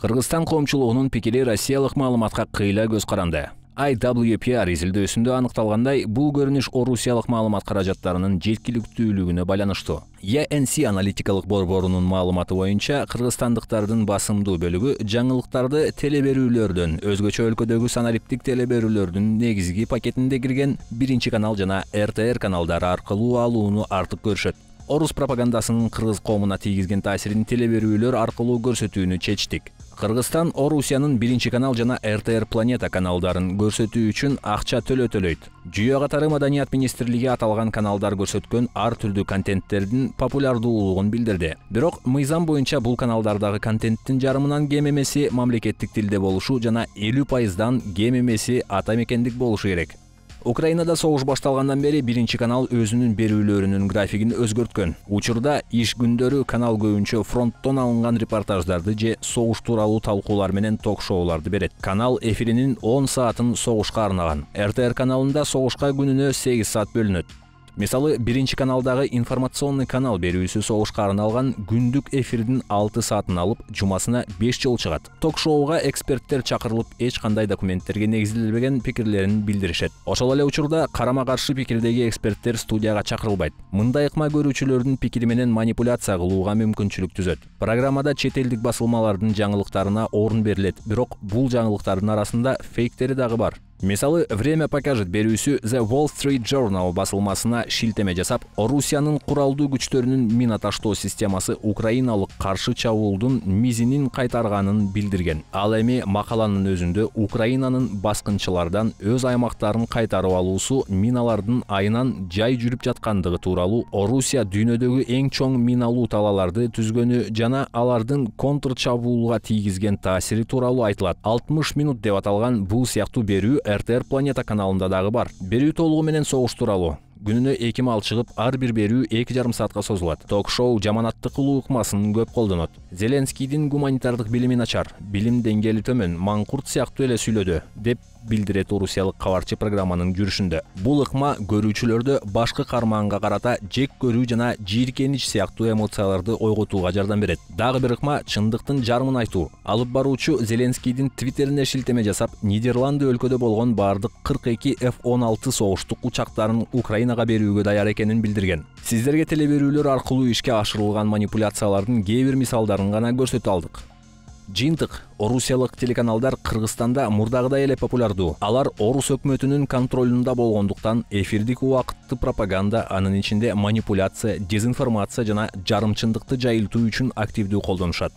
Кыргызстан коомчулугунун пикири Россиялык маалыматка кыйла көз каранды. IWPR изилдөөсүндө аныкталгандай, бул көрүнүш Орусиялык маалымат каражаттарынын жеткиликтүүлүгүнө байланыштуу. ENC аналитикалык борборунун маалыматы боюнча, кыргызстандыктардын басымдуу бөлүгү жаңылыктарды телеберүүлөрдөн, өзгөчө өлкөдөгү санариптик телеберүүлөрдүн негизги пакетинде кирген Биринчи канал жана РТР каналдары аркылуу алууну артык көрүшөт. Орус пропагандасынын кыргыз коомуна тийгизген таасирин телеберүүлөр аркылуу көрсөтүүнү чечтик. Кыргызстан Орусиянын Биринчи канал жана РТР Планета каналдарын көрсөтүү үчүн акча төлөйт. Жүйө катары Маданият министрлиги аталган каналдар көрсөткөн ар түрдүү контенттердин популярдуулугун билдирди. Бирок мыйзам боюнча бул каналдардагы контенттин жарымынан кем эмеси мамлекеттик тилде болушу жана 50%дан кем эмеси ата мекендик болушу керек. Украинада согуш башталгандан бери Биринчи канал өзүнүн берүүлөрүнүн графигин өзгөрткөн. Учурда иш күндөрү канал көбүнчө фронттон алынган репортаждарды же согуш тууралуу талкуулар менен ток-шоуларды берет. Канал эфиринин 10 саатын согушка арнаган. РТР каналында согушка күнүнө 8 саат бөлүнөт. Мисалы, Биринчи каналдагы информационный канал берүүсү согушка арналган күндүк эфирдин 6 саатын алып, жумасына 5 жолу чыгат. Ток-шоуга эксперттер чакырылып, эч кандай документтерге негизделбеген пикирлерин билдиришет. Ошол эле учурда карама-каршы пикирдеги эксперттер студияга чакырылбайт. Мындай ыкма көрүүчүлөрдүн пикири менен манипуляция кылууга мүмкүнчүлүк түзөт. Программада чет элдик басылмалардын жаңылыктарына орун берилет, бирок бул жаңылыктардын арасында фейктери дагы бар. Мисалы, Время покажет берүүсү The Wall Street Journal басылмасына шилтеме жасап, Орусиянын куралдуу күчтөрүнүн мина таштоо системасы украиналык каршы чабуулдун мизинин кайтарганын билдирген. Ал эми макаланын өзүндө Украинанын баскынчылардан өз аймактарын кайтарып алуусу миналардын айынан жай жүрүп жаткандыгы тууралуу, Орусия дүйнөдөгү эң чоң миналуу талааларды түзгөнү жана алардын контр чабуулга тийгизген таасири тууралуу айтылат. 60 минут деп аталган бул сыяктуу берүү РТР Планета каналында дагы бар. Берүү толугу менен согуш тууралуу. Күнүнө 2 мал чыгып, ар бир берүү 2,5 саатка созулат. Ток-шоу жаманаттык кылуу ыкмасын көп колдонот. Зеленскийдин гуманитардык билими начар, билим деңгээли төмөн, маңкурт сыяктуу эле сүйлөдү, деп билдирет орусиялык кабарчы программанын жүрүшүндө. Бул ыкма көрүүчүлөрдө башкы кармаанга карата жек көрүү жана жийиркенич сыяктуу эмоцияларды ойготууга жардам берет. Дагы бир ыкма чындыктын жарымын айтуу. Алып баруучу Зеленскийдин твиттерине шилтеме жасап, Нидерланды өлкөдө болгон бардык 42 F-16 согуштук учактарын Украинага берүүгө даяр экенин билдирген. Сиздерге телеберүүлөр аркылуу ишке ашырылган манипуляциялардын кээ бир мисалдарын гана көрсөтө алдык. Жыйынтык, орусиялык телеканалдар Кыргызстанда мурдагыдай эле популярдуу. Алар Орус өкмөтүнүн контролунда болгондуктан эфирдик убакытты пропаганда, анын ичинде манипуляция, дезинформация жана жарымчындыкты жайылтуу үчүн активдүү колдонушат.